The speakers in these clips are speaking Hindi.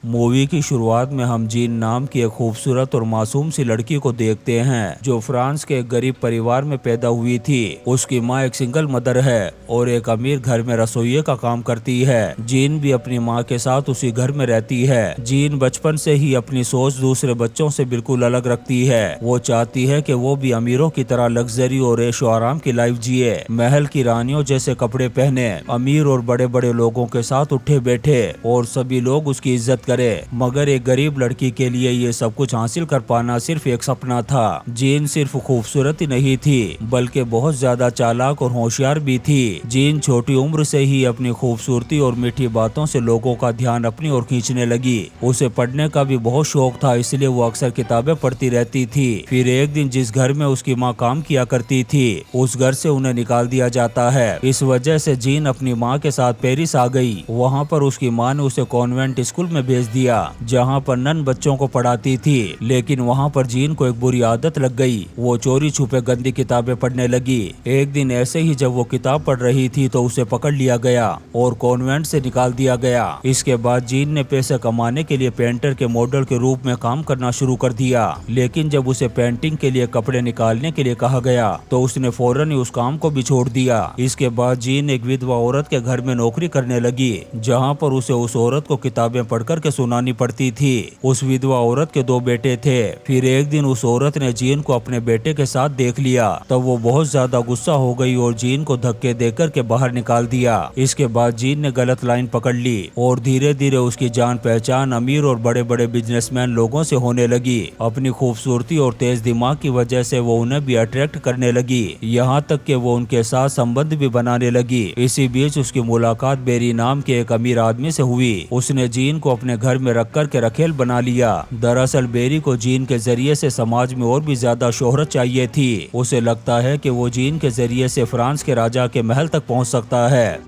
मूवी की शुरुआत में हम जीन नाम की एक खूबसूरत और मासूम सी लड़की को देखते हैं जो फ्रांस के एक गरीब परिवार में पैदा हुई थी। उसकी माँ एक सिंगल मदर है और एक अमीर घर में रसोइये का काम करती है। जीन भी अपनी माँ के साथ उसी घर में रहती है। जीन बचपन से ही अपनी सोच दूसरे बच्चों से बिल्कुल अलग रखती है। वो चाहती है कि वो भी अमीरों की तरह लग्जरी और ऐशो आराम की लाइफ जिए, महल की रानियों जैसे कपड़े पहने, अमीर और बड़े बड़े लोगों के साथ उठे बैठे और सभी लोग उसकी इज्जत करे। मगर एक गरीब लड़की के लिए ये सब कुछ हासिल कर पाना सिर्फ एक सपना था। जीन सिर्फ खूबसूरत ही नहीं थी बल्कि बहुत ज्यादा चालाक और होशियार भी थी। जीन छोटी उम्र से ही अपनी खूबसूरती और मीठी बातों से लोगों का ध्यान अपनी ओर खींचने लगी। उसे पढ़ने का भी बहुत शौक था, इसलिए वो अक्सर किताबें पढ़ती रहती थी। फिर एक दिन जिस घर में उसकी माँ काम किया करती थी उस घर से उन्हें निकाल दिया जाता है। इस वजह से जीन अपनी माँ के साथ पेरिस आ गई। वहाँ पर उसकी माँ ने उसे कॉन्वेंट स्कूल में भेज दिया जहाँ पर नन बच्चों को पढ़ाती थी। लेकिन वहाँ पर जीन को एक बुरी आदत लग गई। वो चोरी छुपे गंदी किताबें पढ़ने लगी। एक दिन ऐसे ही जब वो किताब पढ़ रही थी तो उसे पकड़ लिया गया और कॉन्वेंट से निकाल दिया गया। इसके बाद जीन ने पैसे कमाने के लिए पेंटर के मॉडल के रूप में काम करना शुरू कर दिया। लेकिन जब उसे पेंटिंग के लिए कपड़े निकालने के लिए कहा गया तो उसने फौरन ही उस काम को भी छोड़ दिया। इसके बाद जीन एक विधवा औरत के घर में नौकरी करने लगी जहाँ पर उसे उस औरत को किताबें पढ़कर के सुनानी पड़ती थी। उस विधवा औरत के 2 बेटे थे। फिर एक दिन उस औरत ने जीन को अपने बेटे के साथ देख लिया तब वो बहुत ज्यादा गुस्सा हो गई और जीन को धक्के देकर के बाहर निकाल दिया। इसके बाद जीन ने गलत लाइन पकड़ ली और धीरे धीरे उसकी जान पहचान अमीर और बड़े बड़े बिजनेसमैन लोगों से होने लगी। अपनी खूबसूरती और तेज दिमाग की वजह से वो उन्हें भी अट्रैक्ट करने लगी, यहाँ तक कि वो उनके साथ संबंध भी बनाने लगी। इसी बीच उसकी मुलाकात बेरी नाम के एक अमीर आदमी से हुई। उसने जीन को अपने घर में रख कर के रखेल बना लिया। दरअसल बेरी को जीन के जरिए से समाज में और भी ज्यादा शोहरत चाहिए थी। उसे लगता है कि वो जीन के जरिए से फ्रांस के राजा के महल तक पहुंच सकता है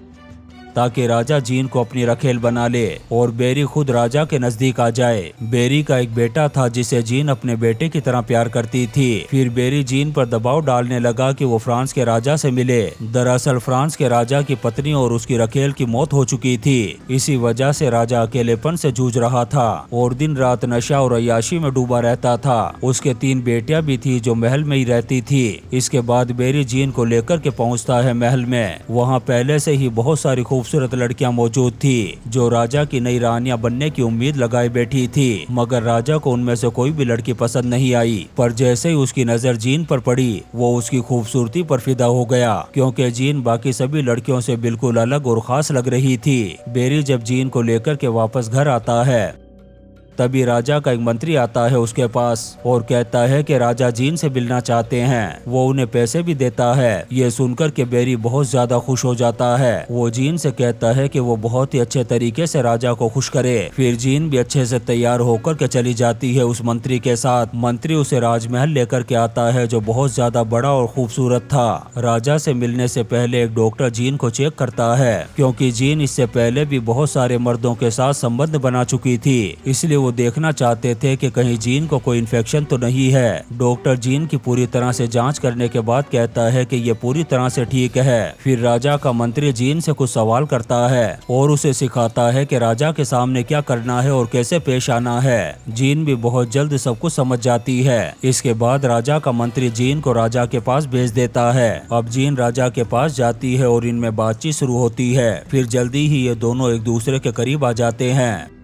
ताकि राजा जीन को अपनी रखेल बना ले और बेरी खुद राजा के नजदीक आ जाए। बेरी का एक बेटा था जिसे जीन अपने बेटे की तरह प्यार करती थी। फिर बेरी जीन पर दबाव डालने लगा कि वो फ्रांस के राजा से मिले। दरअसल फ्रांस के राजा की पत्नी और उसकी रखेल की मौत हो चुकी थी। इसी वजह से राजा अकेलेपन से जूझ रहा था और दिन रात नशा और अय्याशी में डूबा रहता था। उसके 3 बेटियां भी थी जो महल में ही रहती थी। इसके बाद बेरी जीन को लेकर के पहुंचता है महल में। वहाँ पहले से ही बहुत सारी खूबसूरत लड़कियां मौजूद थी जो राजा की नई रानियां बनने की उम्मीद लगाए बैठी थी। मगर राजा को उनमें से कोई भी लड़की पसंद नहीं आई। पर जैसे ही उसकी नजर जीन पर पड़ी वो उसकी खूबसूरती पर फिदा हो गया क्योंकि जीन बाकी सभी लड़कियों से बिल्कुल अलग और खास लग रही थी। बेरी जब जीन को लेकर के वापस घर आता है तभी राजा का एक मंत्री आता है उसके पास और कहता है कि राजा जीन से मिलना चाहते हैं। वो उन्हें पैसे भी देता है। ये सुनकर के बेरी बहुत ज्यादा खुश हो जाता है। वो जीन से कहता है कि वो बहुत ही अच्छे तरीके से राजा को खुश करे। फिर जीन भी अच्छे से तैयार होकर के चली जाती है उस मंत्री के साथ। मंत्री उसे राजमहल लेकर के आता है जो बहुत ज्यादा बड़ा और खूबसूरत था। राजा से मिलने से पहले एक डॉक्टर जीन को चेक करता है क्योंकि जीन इससे पहले भी बहुत सारे मर्दों के साथ संबंध बना चुकी थी, इसलिए वो देखना चाहते थे कि कहीं जीन को कोई इन्फेक्शन तो नहीं है। डॉक्टर जीन की पूरी तरह से जांच करने के बाद कहता है कि ये पूरी तरह से ठीक है। फिर राजा का मंत्री जीन से कुछ सवाल करता है और उसे सिखाता है कि राजा के सामने क्या करना है और कैसे पेश आना है। जीन भी बहुत जल्द सब कुछ समझ जाती है। इसके बाद राजा का मंत्री जीन को राजा के पास भेज देता है। अब जीन राजा के पास जाती है और इनमें बातचीत शुरू होती है। फिर जल्दी ही ये दोनों एक दूसरे के करीब आ जाते हैं।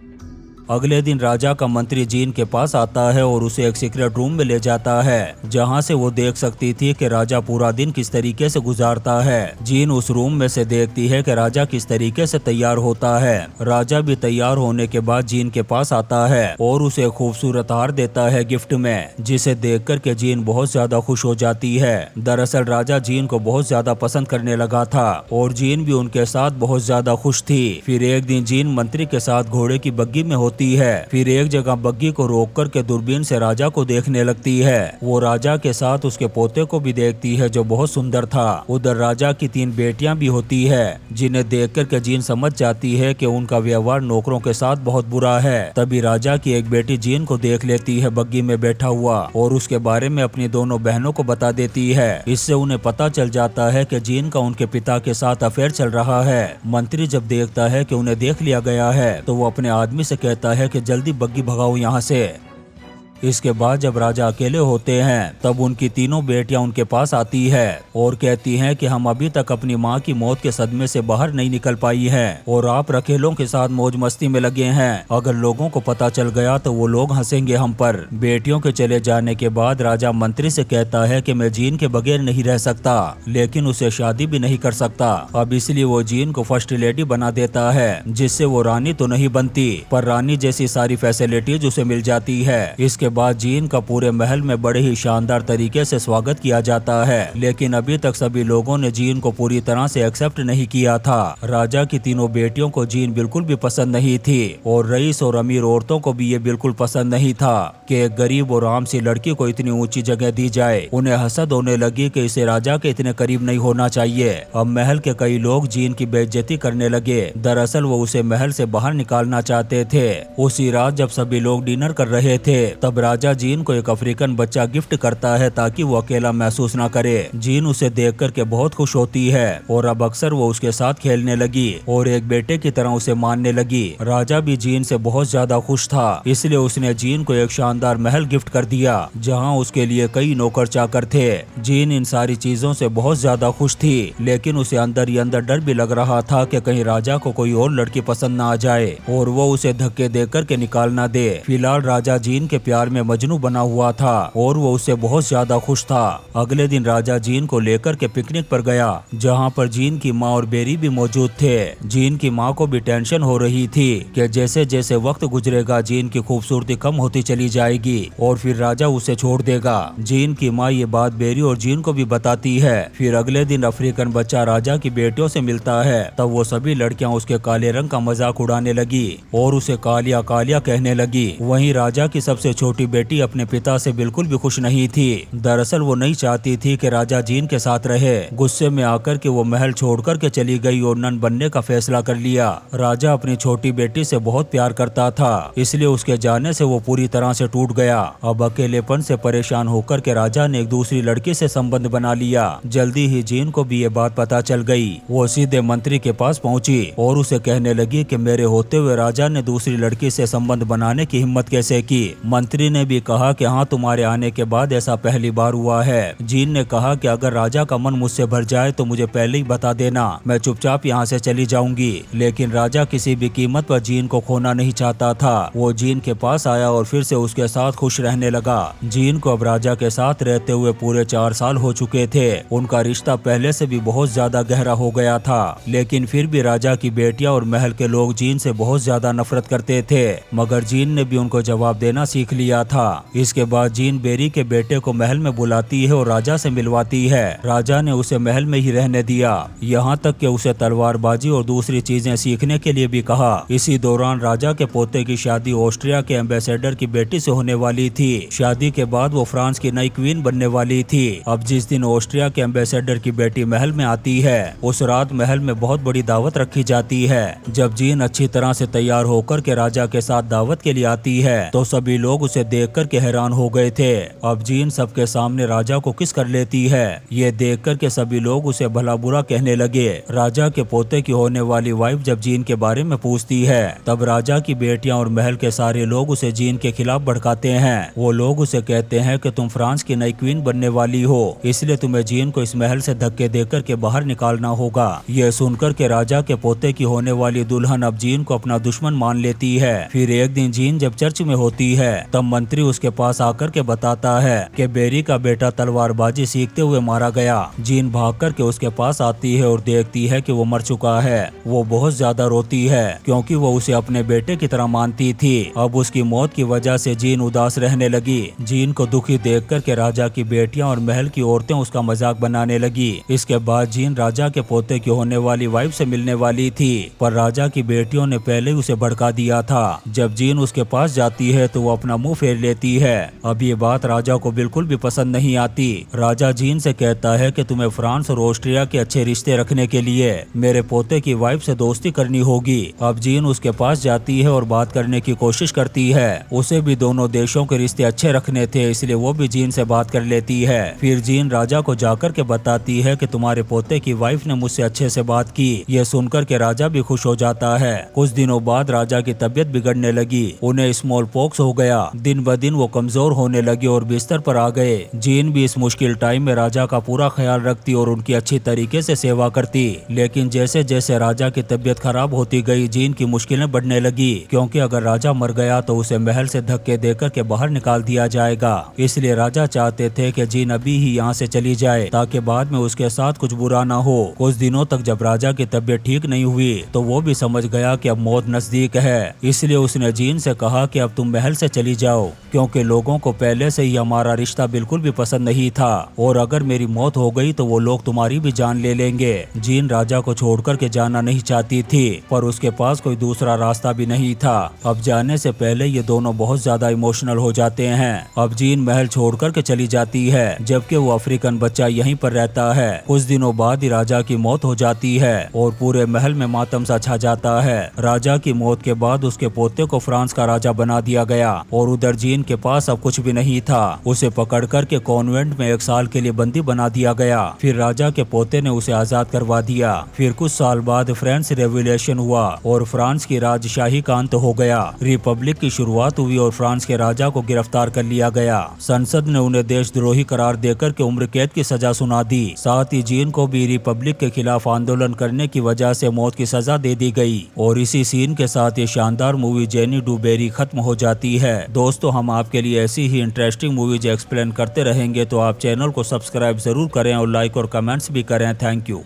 अगले दिन राजा का मंत्री जीन के पास आता है और उसे एक सीक्रेट रूम में ले जाता है जहां से वो देख सकती थी कि राजा पूरा दिन किस तरीके से गुजारता है। जीन उस रूम में से देखती है कि राजा किस तरीके से तैयार होता है। राजा भी तैयार होने के बाद जीन के पास आता है और उसे खूबसूरत हार देता है गिफ्ट में, जिसे देख कर के जीन बहुत ज्यादा खुश हो जाती है। दरअसल राजा जीन को बहुत ज्यादा पसंद करने लगा था और जीन भी उनके साथ बहुत ज्यादा खुश थी। फिर एक दिन जीन मंत्री के साथ घोड़े की बग्गी में होती है। फिर एक जगह बग्गी को रोक कर के दूरबीन से राजा को देखने लगती है। वो राजा के साथ उसके पोते को भी देखती है जो बहुत सुंदर था। उधर राजा की 3 बेटियां भी होती है जिन्हें देख कर के जीन समझ जाती है कि उनका व्यवहार नौकरों के साथ बहुत बुरा है। तभी राजा की एक बेटी जीन को देख लेती है बग्गी में बैठा हुआ और उसके बारे में अपनी दोनों बहनों को बता देती है। इससे उन्हें पता चल जाता है कि जीन का उनके पिता के साथ अफेयर चल रहा है। मंत्री जब देखता है कि उन्हें देख लिया गया है तो वो अपने आदमी से कहता कहता है कि जल्दी बग्गी भगाओ यहाँ से। इसके बाद जब राजा अकेले होते हैं तब उनकी तीनों बेटियां उनके पास आती है और कहती हैं कि हम अभी तक अपनी माँ की मौत के सदमे से बाहर नहीं निकल पाई हैं और आप रखेलों के साथ मौज मस्ती में लगे हैं। अगर लोगों को पता चल गया तो वो लोग हंसेंगे हम पर। बेटियों के चले जाने के बाद राजा मंत्री से कहता है कि मैं जीन के बगैर नहीं रह सकता, लेकिन उसे शादी भी नहीं कर सकता। अब इसलिए वो जीन को फर्स्ट लेडी बना देता है, जिससे वो रानी तो नहीं बनती पर रानी जैसी सारी फैसिलिटीज उसे मिल जाती है। इसके बाद जीन का पूरे महल में बड़े ही शानदार तरीके से स्वागत किया जाता है, लेकिन अभी तक सभी लोगों ने जीन को पूरी तरह से एक्सेप्ट नहीं किया था। राजा की तीनों बेटियों को जीन बिल्कुल भी पसंद नहीं थी और रईस और अमीर औरतों को भी ये बिल्कुल पसंद नहीं था कि एक गरीब और आम सी लड़की को इतनी ऊंची जगह दी जाए। उन्हें हसद होने लगी कि इसे राजा के इतने करीब नहीं होना चाहिए। अब महल के कई लोग जीन की बेइज्जती करने लगे। दरअसल वो उसे महल से बाहर निकालना चाहते थे। उसी रात जब सभी लोग डिनर कर रहे थे तब राजा जीन को एक अफ्रीकन बच्चा गिफ्ट करता है ताकि वो अकेला महसूस ना करे। जीन उसे देख कर के बहुत खुश होती है और अब अक्सर वो उसके साथ खेलने लगी और एक बेटे की तरह उसे मानने लगी। राजा भी जीन से बहुत ज्यादा खुश था, इसलिए उसने जीन को एक शानदार महल गिफ्ट कर दिया जहाँ उसके लिए कई नौकर चाकर थे। जीन इन सारी चीजों से बहुत ज्यादा खुश थी, लेकिन उसे अंदर ही अंदर डर भी लग रहा था कि कहीं राजा को कोई और लड़की पसंद ना आ जाए और वो उसे धक्के दे कर के निकाल ना दे। फिलहाल राजा जीन के प्यार में मजनू बना हुआ था और वो उससे बहुत ज्यादा खुश था। अगले दिन राजा जीन को लेकर के पिकनिक पर गया, जहाँ पर जीन की माँ और बेरी भी मौजूद थे। जीन की माँ को भी टेंशन हो रही थी कि जैसे जैसे वक्त गुजरेगा जीन की खूबसूरती कम होती चली जाएगी और फिर राजा उसे छोड़ देगा। जीन की माँ ये बात बेरी और जीन को भी बताती है। फिर अगले दिन अफ्रीकन बच्चा राजा की बेटियों से मिलता है, तब वो सभी लड़कियां उसके काले रंग का मजाक उड़ाने लगी और उसे कालिया कालिया कहने लगी। वहीं राजा की सबसे छोटी बेटी अपने पिता से बिल्कुल भी खुश नहीं थी। दरअसल वो नहीं चाहती थी कि राजा जीन के साथ रहे। गुस्से में आकर के वो महल छोड़कर के चली गई और नन बनने का फैसला कर लिया। राजा अपनी छोटी बेटी से बहुत प्यार करता था, इसलिए उसके जाने से वो पूरी तरह से टूट गया। अब अकेलेपन से परेशान होकर के राजा ने एक दूसरी लड़की से संबंध बना लिया। जल्दी ही जीन को भी ये बात पता चल गई। वो सीधे मंत्री के पास पहुंची और उसे कहने लगी कि मेरे होते हुए राजा ने दूसरी लड़की से संबंध बनाने की हिम्मत कैसे की। मंत्री ने भी कहा कि हाँ, तुम्हारे आने के बाद ऐसा पहली बार हुआ है। जीन ने कहा कि अगर राजा का मन मुझसे भर जाए तो मुझे पहले ही बता देना, मैं चुपचाप यहाँ से चली जाऊंगी। लेकिन राजा किसी भी कीमत पर जीन को खोना नहीं चाहता था। वो जीन के पास आया और फिर से उसके साथ खुश रहने लगा। जीन को अब राजा के साथ रहते हुए पूरे 4 साल हो चुके थे। उनका रिश्ता पहले से भी बहुत ज्यादा गहरा हो गया था, लेकिन फिर भी राजा की बेटियां और महल के लोग जीन से बहुत ज्यादा नफरत करते थे। मगर जीन ने भी उनको जवाब देना सीख लिया था। इसके बाद जीन बेरी के बेटे को महल में बुलाती है और राजा से मिलवाती है। राजा ने उसे महल में ही रहने दिया, यहाँ तक कि उसे तलवारबाजी और दूसरी चीजें सीखने के लिए भी कहा। इसी दौरान राजा के पोते की शादी ऑस्ट्रिया के एम्बेसडर की बेटी से होने वाली थी। शादी के बाद वो फ्रांस की नई क्वीन बनने वाली थी। अब जिस दिन ऑस्ट्रिया के एम्बेसडर की बेटी महल में आती है, उस रात महल में बहुत बड़ी दावत रखी जाती है। जब जीन अच्छी तरह से तैयार होकर के राजा के साथ दावत के लिए आती है तो सभी लोग उसे देखकर के हैरान हो गए थे। अब जीन सबके सामने राजा को किस कर लेती है। ये देखकर के सभी लोग उसे भला बुरा कहने लगे। राजा के पोते की होने वाली वाइफ जब जीन के बारे में पूछती है, तब राजा की बेटियां और महल के सारे लोग उसे जीन के खिलाफ भड़काते हैं। वो लोग उसे कहते हैं कि तुम फ्रांस की नई क्वीन बनने वाली हो, इसलिए तुम्हें जीन को इस महल से धक्के देकर के बाहर निकालना होगा। ये सुनकर के राजा के पोते की होने वाली दुल्हन अब जीन को अपना दुश्मन मान लेती है। फिर एक दिन जीन जब चर्च में होती है, तब मंत्री उसके पास आकर के बताता है कि बेरी का बेटा तलवारबाजी सीखते हुए मारा गया। जीन भाग कर के उसके पास आती है और देखती है कि वो मर चुका है। वो बहुत ज्यादा रोती है क्योंकि वो उसे अपने बेटे की तरह मानती थी। अब उसकी मौत की वजह से जीन उदास रहने लगी। जीन को दुखी देख कर के राजा की बेटियां और महल की औरतें उसका मजाक बनाने लगी। इसके बाद जीन राजा के पोते की होने वाली वाइफ से मिलने वाली थी, पर राजा की बेटियों ने पहले उसे भड़का दिया था। जब जीन उसके पास जाती है तो वो अपना मुंह फेर लेती है। अब ये बात राजा को बिल्कुल भी पसंद नहीं आती। राजा जीन से कहता है कि तुम्हें फ्रांस और ऑस्ट्रिया के अच्छे रिश्ते रखने के लिए मेरे पोते की वाइफ से दोस्ती करनी होगी। अब जीन उसके पास जाती है और बात करने की कोशिश करती है। उसे भी दोनों देशों के रिश्ते अच्छे रखने थे, इसलिए वो भी जीन से बात कर लेती है। फिर जीन राजा को जाकर के बताती है कि तुम्हारे पोते की वाइफ ने मुझसे अच्छे से बात की। यह सुनकर के राजा भी खुश हो जाता है। कुछ दिनों बाद राजा की तबीयत बिगड़ने लगी। उन्हें स्मॉल पॉक्स हो गया। दिन ब दिन वो कमजोर होने लगे और बिस्तर पर आ गए। जीन भी इस मुश्किल टाइम में राजा का पूरा ख्याल रखती और उनकी अच्छी तरीके से सेवा करती। लेकिन जैसे जैसे राजा की तबीयत खराब होती गई, जीन की मुश्किलें बढ़ने लगी, क्योंकि अगर राजा मर गया तो उसे महल से धक्के देकर के बाहर निकाल दिया जाएगा। इसलिए राजा चाहते थे कि जीन अभी ही यहाँ से चली जाए, ताकि बाद में उसके साथ कुछ बुरा ना हो। कुछ दिनों तक जब राजा की तबीयत ठीक नहीं हुई तो वो भी समझ गया कि अब मौत नजदीक है। इसलिए उसने जीन से कहा कि अब तुम महल से चली जाओ, क्योंकि लोगों को पहले से ही हमारा रिश्ता बिल्कुल भी पसंद नहीं था, और अगर मेरी मौत हो गई तो वो लोग तुम्हारी भी जान ले लेंगे। जीन राजा को छोड़कर के जाना नहीं चाहती थी, पर उसके पास कोई दूसरा रास्ता भी नहीं था। अब जाने से पहले ये दोनों बहुत ज्यादा इमोशनल हो जाते हैं। अब जीन महल छोड़कर के चली जाती है, जबकि वो अफ्रीकन बच्चा यहीं पर रहता है। कुछ दिनों बाद ही राजा की मौत हो जाती है और पूरे महल में मातम सा छा जाता है। राजा की मौत के बाद उसके पोते को फ्रांस का राजा बना दिया गया, और उधर जीन के पास अब कुछ भी नहीं था। उसे पकड़ कर के कॉन्वेंट में 1 साल के लिए बंदी बना दिया गया। फिर राजा के पोते ने उसे आजाद करवा दिया। फिर कुछ साल बाद फ्रेंच रेवोल्यूशन हुआ और फ्रांस की राजशाही का अंत हो गया। रिपब्लिक की शुरुआत हुई और फ्रांस के राजा को गिरफ्तार कर लिया गया। संसद ने उन्हें देशद्रोही करार देकर के उम्र कैद की सजा सुना दी। साथ ही जीन को भी रिपब्लिक के खिलाफ आंदोलन करने की वजह से मौत की सजा दे दी गई। और इसी सीन के साथ ये शानदार मूवी जेनी डू बेरी खत्म हो जाती है। दोस्तों, हम आपके लिए ऐसी ही इंटरेस्टिंग मूवीज एक्सप्लेन करते रहेंगे, तो आप चैनल को सब्सक्राइब जरूर करें और लाइक और कमेंट्स भी करें। Thank you.